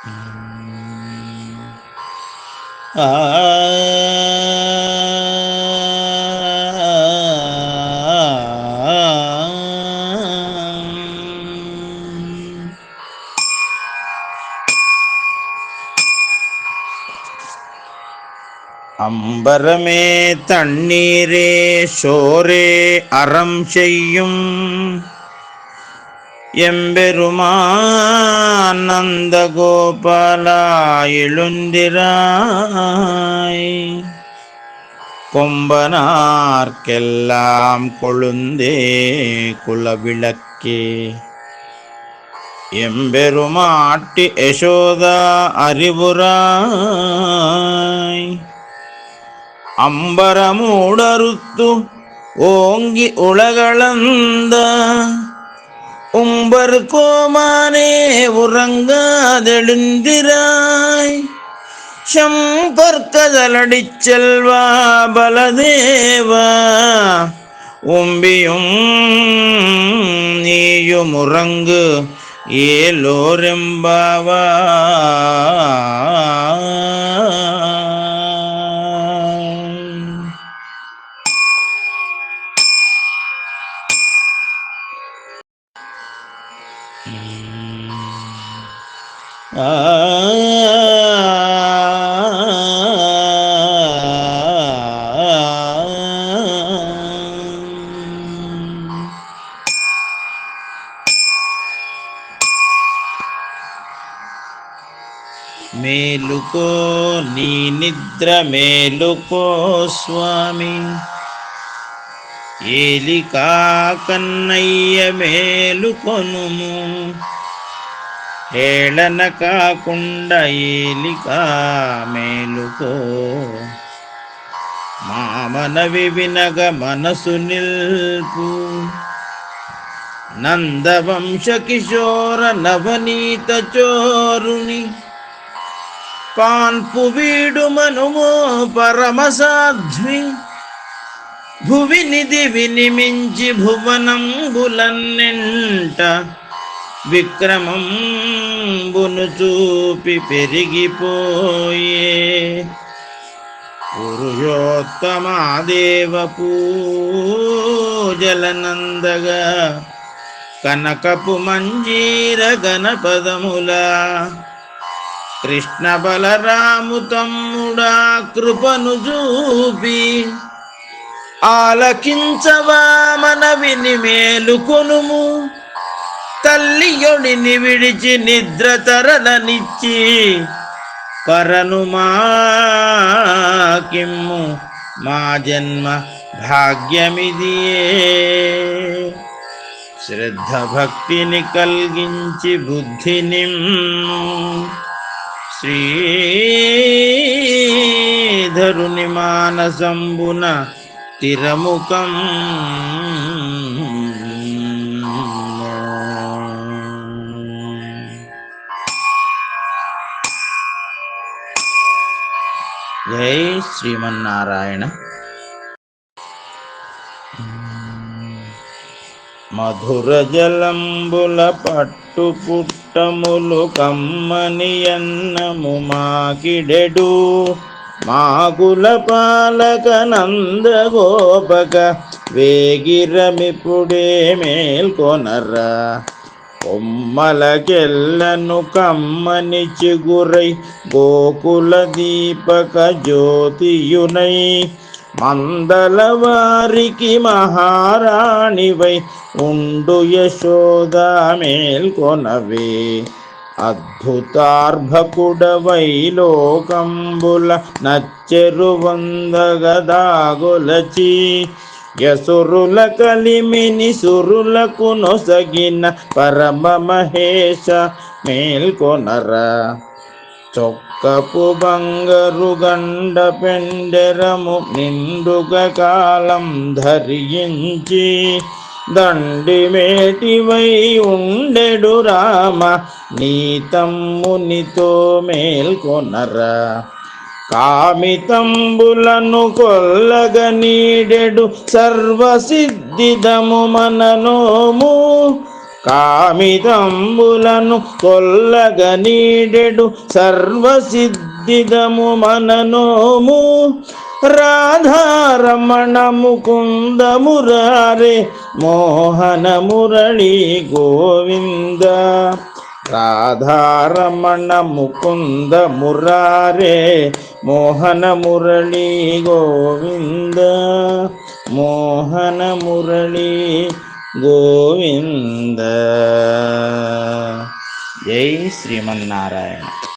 அம்பரமே தண்ணீரே சோரே அறம் செய்யும் எம்பெருமான் நந்த கோபாலா எழுந்திராய். கொம்பனார்க்கெல்லாம் கொழுந்தே குலவிளக்கே எம்பெருமாட்டி யசோதா அறிவுராய். அம்பரமூடறுத்து ஓங்கி உலகளந்த உம்பர் கோமானே உறங்காதெழுந்திராய். சம்பர்க்கதலடிச் செல்வா பலதேவா உம்பியும் நீயும் உறங்கு ஏலோரெம்பாவா. మేలుకో నీ నిద్ర మేలుకో స్వామి, ఏలికా కన్నయ్య మేలుకొనుము. హేళన కాకుండా ఏలికా మేలుకో, మామనవి వినగ మనసు నిల్పు. నందవంశ కిశోర నవనీత చోరుని పాన్పు వీడు మనుమో పరమసాధ్వి. భువిని దివిని మించి భువనంబులన్నెంట విక్రమంబును చూపి పెరిగిపోయే. పురుషోత్తమాదేవ పూజలనందగా కనకపు మంజీర గణపదముల. కృష్ణ బలరాము తమ్ముడా కృపను చూపి ఆలకించవా మనవిని మేలుకొనుము. తల్లియొడిని విడిచి నిద్ర తరలనిచ్చి పరను మాకిమ్ము మా జన్మ భాగ్యమిదియే. శ్రద్ధ భక్తిని కల్గించి బుద్ధిని శ్రీధరుని మానసంబున తిరముఖం. జై శ్రీమన్నారాయణ. మధుర జలంబుల పట్టు పుట్టములు కమ్మని అన్నము మాకిడెడు. మాకుల పాలక నందగోపక వేగిరమిపుడే మేల్కొనరా. కొమ్మలకెల్లను కమ్మని చిగురై గోకుల దీపక జ్యోతియునై. మందల వారికి మహారాణివై ఉండు యశోదా మేల్కొనవే. అద్భుతార్భకుడవై లోకంబుల నచ్చెరు వందగదాగొలచి. యసురుల కలిమిని సురులకు నొసగిన పరమ మహేశ మేల్కొనరా. చొక్కపు బంగరు గండ పెండెరము నిండుగ కాలం ధరించి. దండిమేటివై ఉండెడు రామ నీ తమ్మునితో మేల్కొనరా. కామితంబులను కొల్లగ నీడెడు సర్వసిద్ధిదము మననోము. కామితంబులను కొల్లగ నీడెడు సర్వసిద్ధిదము మననోము రాధారమణ ముకుంద మురారే మోహన మురళీ గోవింద రాధారమణ ముకుంద మురారే మోహన మురళీ గోవింద మోహన మురళీ గోవింద. జై శ్రీమన్నారాయణ.